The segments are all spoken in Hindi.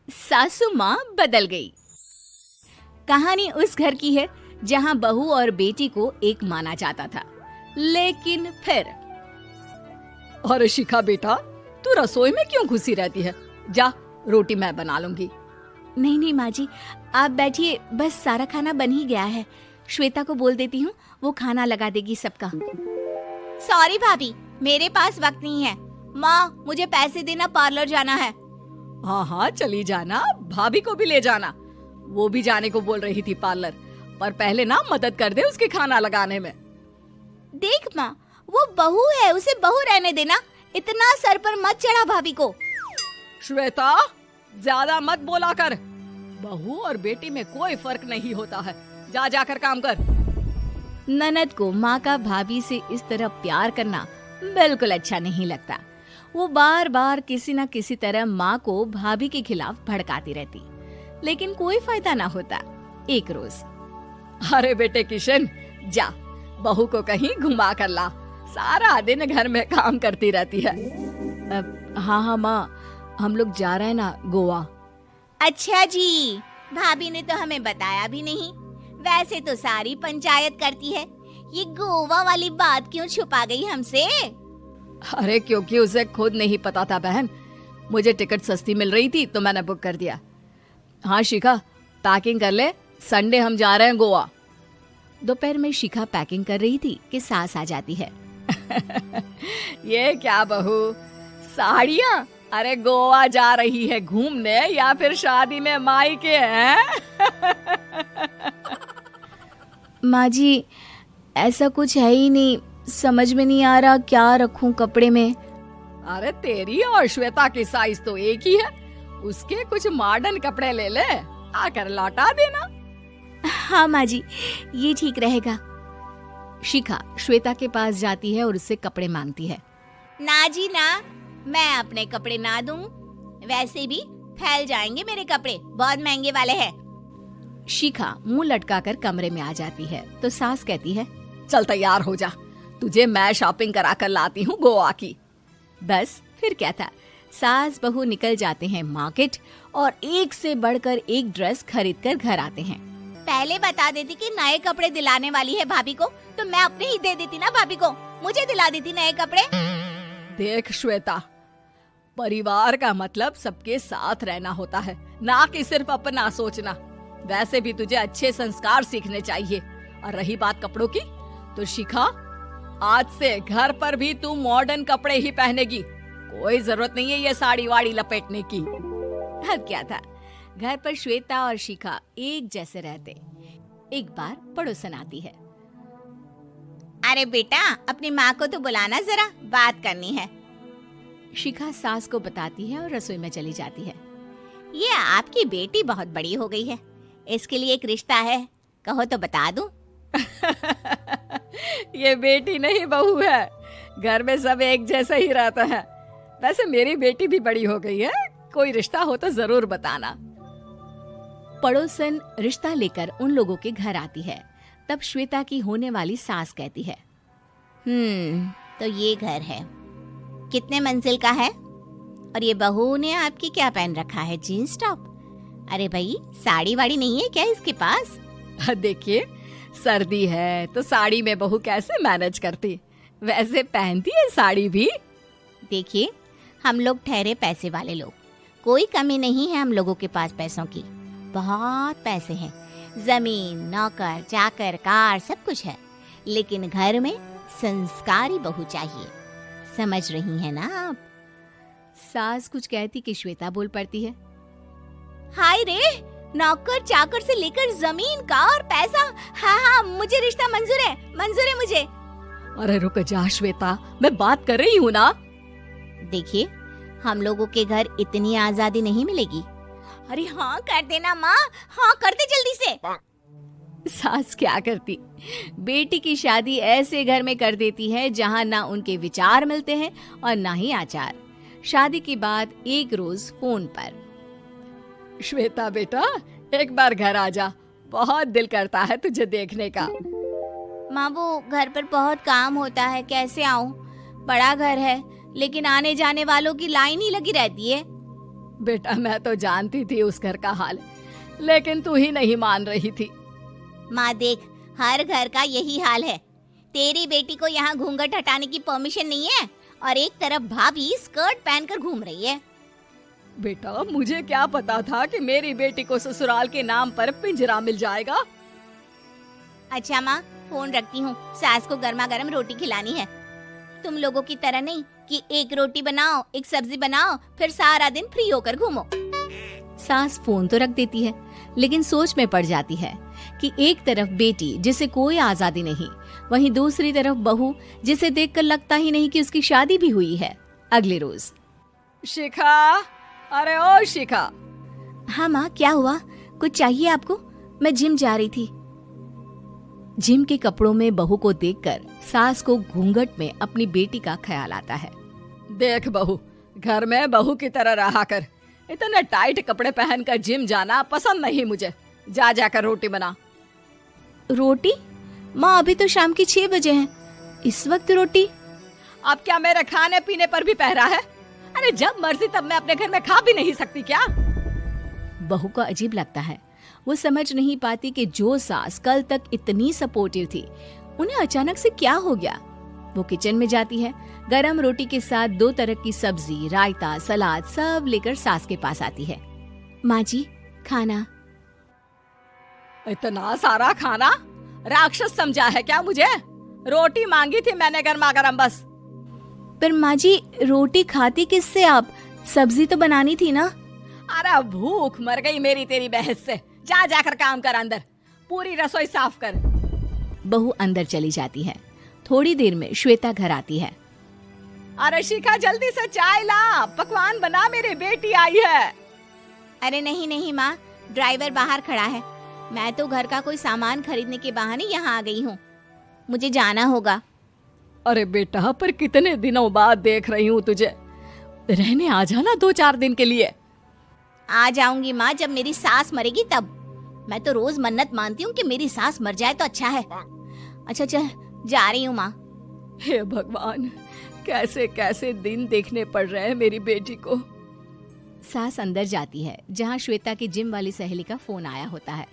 सासू माँ बदल गई। कहानी उस घर की है जहाँ बहू और बेटी को एक माना जाता था, लेकिन फिर अरे शिखा बेटा, तू रसोई में क्यों घुसी रहती है? जा, रोटी मैं बना लूंगी। नहीं नहीं माँ जी, आप बैठिए, बस सारा खाना बन ही गया है। श्वेता को बोल देती हूँ, वो खाना लगा देगी सबका। सॉरी भाभी, मेरे पास वक्त नहीं है। माँ, मुझे पैसे देना, पार्लर जाना है। हाँ हाँ चली जाना, भाभी को भी ले जाना। वो भी जाने को बोल रही थी पार्लर, पर पहले ना मदद कर दे उसके खाना लगाने में। देख माँ, वो बहू है, उसे बहू रहने देना, इतना सर पर मत चढ़ा भाभी को। श्वेता, ज्यादा मत बोला कर। बहू और बेटी में कोई फर्क नहीं होता है। जा जाकर काम कर। ननद को माँ का भाभी से इस तरह प्यार करना बिल्कुल अच्छा नहीं लगता। वो बार बार किसी न किसी तरह माँ को भाभी के खिलाफ भड़काती रहती, लेकिन कोई फायदा ना होता। एक रोज, अरे बेटे किशन, जा बहू को कहीं घुमा कर ला, सारा दिन घर में काम करती रहती है। हाँ हाँ माँ, हम लोग जा रहे हैं ना गोवा। अच्छा जी, भाभी ने तो हमें बताया भी नहीं। वैसे तो सारी पंचायत करती है, ये गोवा वाली बात क्यों छुपा गई हमसे? अरे क्योंकि उसे खुद नहीं पता था बहन। मुझे टिकट सस्ती मिल रही थी तो मैंने बुक कर दिया। हाँ शिखा, पैकिंग कर ले, संडे हम जा रहे हैं गोवा। दोपहर में शिखा पैकिंग कर रही थी कि सास आ जाती है। ये क्या बहू, साड़ियाँ? अरे गोवा जा रही है घूमने या फिर शादी में मायके हैं? माँ जी, ऐसा कुछ है ही नहीं, समझ में नहीं आ रहा क्या रखूं कपड़े में। अरे तेरी और श्वेता की साइज तो एक ही है, उसके कुछ मॉडर्न कपड़े ले ले, आकर लौटा देना। हाँ माँ जी, ये ठीक रहेगा। शिखा श्वेता के पास जाती है और उससे कपड़े मांगती है। ना जी ना, मैं अपने कपड़े ना दूं, वैसे भी फैल जाएंगे मेरे कपड़े, बहुत महंगे वाले हैं। शिखा मुंह लटकाकर कमरे में आ जाती है तो सास कहती है, चल तैयार हो जा, तुझे मैं शॉपिंग करा कर लाती हूँ गोवा की। बस फिर क्या था, सास बहू निकल जाते हैं मार्केट और एक से बढ़कर एक ड्रेस खरीद कर घर आते हैं। पहले बता देती कि नए कपड़े दिलाने वाली है भाभी को, तो मैं अपने ही दे देती ना भाभी को, मुझे दिला देती नए कपड़े। देख श्वेता, परिवार का मतलब सबके साथ रहना होता है, ना कि सिर्फ अपना सोचना। वैसे भी तुझे अच्छे संस्कार सीखने चाहिए। और रही बात कपड़ों की, तो शिखा, आज से घर पर भी तू मॉडर्न कपड़े ही पहनेगी। कोई जरूरत नहीं है ये साड़ी वाड़ी लपेटने की। अब क्या था, घर पर श्वेता और शिखा एक जैसे रहते। एक बार पड़ोसन आती है। अरे बेटा, अपनी माँ को तो बुलाना, जरा बात करनी है। शिखा सास को बताती है और रसोई में चली जाती है। ये आपकी बेटी बहुत बड़ी हो गई है, इसके लिए एक रिश्ता है, कहो तो बता दूं। ये बेटी नहीं बहू है, घर में सब एक जैसा ही रहता है। वैसे मेरी बेटी भी बड़ी हो गई है, कोई रिश्ता हो तो जरूर बताना। पड़ोसन रिश्ता लेकर उन लोगों के घर आती है। तब श्वेता की होने वाली सास कहती है, तो ये घर है, कितने मंजिल का है? और ये बहू ने आपकी क्या पहन रखा है, जीन्स टॉप? अरे भाई, साड़ी वाड़ी नहीं है क्या इसके पास? देखिए, सर्दी है तो साड़ी में बहू कैसे मैनेज करती, वैसे पहनती है साड़ी भी। देखिए, हम लोग ठहरे पैसे वाले लोग, कोई कमी नहीं है हम लोगों के पास पैसों की, बहुत पैसे हैं, जमीन, नौकर चाकर, कार, सब कुछ है, लेकिन घर में संस्कारी बहू चाहिए। समझ रही हैं ना आप? सास कुछ कहती कि श्वेता बोल पड़ती है, हाय रे, नौकर चाकर से लेकर जमीन, कार, पैसा, हाँ, मुझे रिश्ता मंजूर है मुझे। अरे रुक जा श्वेता, मैं बात कर रही हूँ ना। देखिए, हम लोगों के घर इतनी आजादी नहीं मिलेगी। अरे हाँ कर देना माँ, हाँ कर दे जल्दी से। सास क्या करती, बेटी की शादी ऐसे घर में कर देती है जहाँ ना उनके विचार मिलते हैं और ना ही आचार। शादी के बाद एक रोज फोन पर, श्वेता बेटा, एक बार घर आ जा, बहुत दिल करता है तुझे देखने का। माँ, वो घर पर बहुत काम होता है, कैसे आऊँ? बड़ा घर है, लेकिन आने जाने वालों की लाइन ही लगी रहती है। बेटा मैं तो जानती थी उस घर का हाल, लेकिन तू ही नहीं मान रही थी। माँ देख, हर घर का यही हाल है। तेरी बेटी को यहाँ घूंघट हटाने की परमिशन नहीं है और एक तरफ भाभी स्कर्ट पहनकर घूम रही है। बेटा मुझे क्या पता था कि मेरी बेटी को ससुराल के नाम पर पिंजरा मिल जाएगा। अच्छा माँ, फोन रखती हूँ, सास को गर्मा गर्म रोटी खिलानी है। तुम लोगों की तरह नहीं कि एक रोटी बनाओ, एक सब्जी बनाओ, फिर सारा दिन फ्री होकर घूमो। सास फोन तो रख देती है, लेकिन सोच में पड़ जाती है कि एक तरफ बेटी जिसे कोई आजादी नहीं, वहीं दूसरी तरफ बहू जिसे देखकर लगता ही नहीं कि उसकी शादी भी हुई है। अगले रोज। शिखा, अरे ओ शिखा। हाँ माँ, क्या हुआ? कुछ चाहिए आपको? मैं जिम जा रही थी। जिम के कपड़ों में बहू को देखकर सास को घूंघट में अपनी बेटी का ख्याल आता है। देख बहू, घर में बहू की तरह रहा कर। इतने टाइट कपड़े पहनकर जिम जाना पसंद नहीं मुझे। जा जाकर रोटी बना। रोटी? माँ अभी तो शाम की 6 बजे हैं, इस वक्त रोटी? अब क्या मेरे खाने पीने पर भी पहरा है? अरे जब मर्जी तब मैं अपने घर में खा भी नहीं सकती क्या? बहू को अजीब लगता है। वो समझ नहीं पाती कि जो सास कल तक इतनी सपोर्टिव थी, उन्हें अचानक से क्या हो गया। वो किचन में जाती है, गरम रोटी के साथ 2 तरह की सब्जी, रायता, सलाद सब लेकर सास के पास आती है। माँ जी, खाना। इतना सारा खाना? राक्षस समझा है क्या मुझे? रोटी मांगी थी मैंने गर्मा गर्म बस। पर माँ जी, रोटी खाती किससे आप? सब्जी तो बनानी थी ना। अरे भूख मर गई मेरी तेरी बहस से। जा जाकर काम कर, अंदर पूरी रसोई साफ कर। बहू अंदर चली जाती है। थोड़ी देर में श्वेता घर आती है। अरे शिखा, जल्दी से चाय ला, पकवान बना, मेरी बेटी आई है। अरे नहीं नहीं माँ, ड्राइवर बाहर खड़ा है। मैं तो घर का कोई सामान खरीदने के बहाने यहाँ आ गई हूँ, मुझे जाना होगा। अरे बेटा, पर कितने दिनों बाद देख रही हूँ तुझे, रहने आ जाना 2-4 दिन के लिए। आ जाऊंगी माँ, जब मेरी सास मरेगी तब। मैं तो रोज मन्नत मानती हूँ कि मेरी सास मर जाए तो अच्छा है। अच्छा चल, जा रही हूँ माँ। हे भगवान, कैसे कैसे दिन देखने पड़ रहे हैं मेरी बेटी को। सास अंदर जाती है, जहाँ श्वेता की जिम वाली सहेली का फोन आया होता है।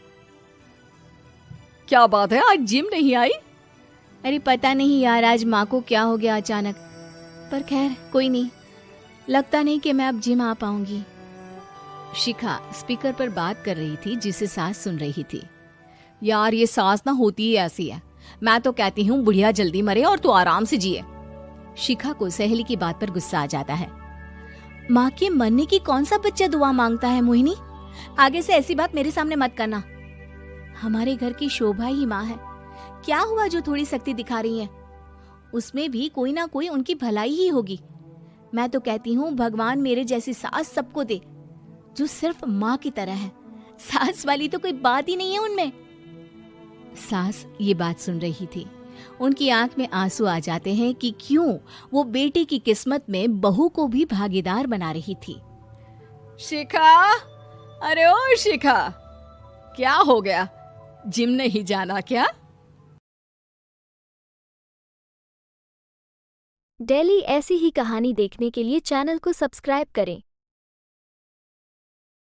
क्या बात है, आज जिम नहीं आई? अरे पता नहीं यार, आज माँ को क्या हो गया अचानक। पर खैर कोई नहीं, लगता नहीं कि मैं अब जिम आ पाऊंगी। शिखा स्पीकर पर बात कर रही थी, जिसे सास सुन रही थी। यार ये सास ना होती ही ऐसी है। मैं तो कहती हूँ बुढ़िया जल्दी मरे और तू आराम से जिए। शिखा को सहेली की बात पर गुस्सा आ जाता है। माँ के मरने की कौन सा बच्चा दुआ मांगता है मोहिनी? आगे से ऐसी बात मेरे सामने मत करना। हमारे घर की शोभा ही माँ है। क्या हुआ जो थोड़ी सख्ती दिखा रही है? उसमें भी कोई ना कोई उनकी भलाई ही होगी। मैं तो कहती हूँ भगवान मेरे जैसी सास सबको दे, जो सिर्फ माँ की तरह है। सास वाली तो कोई बात ही नहीं है उनमें। सास ये बात सुन रही थी। उनकी आंख में आंसू आ जाते हैं कि क्यों वो बेटी की किस्मत में बहू को भी भागीदार बना रही थी। शिखा, अरे ओ शिखा, क्या हो गया? जिम नहीं जाना क्या? डेली ऐसी ही कहानी देखने के लिए चैनल को सब्सक्राइब करें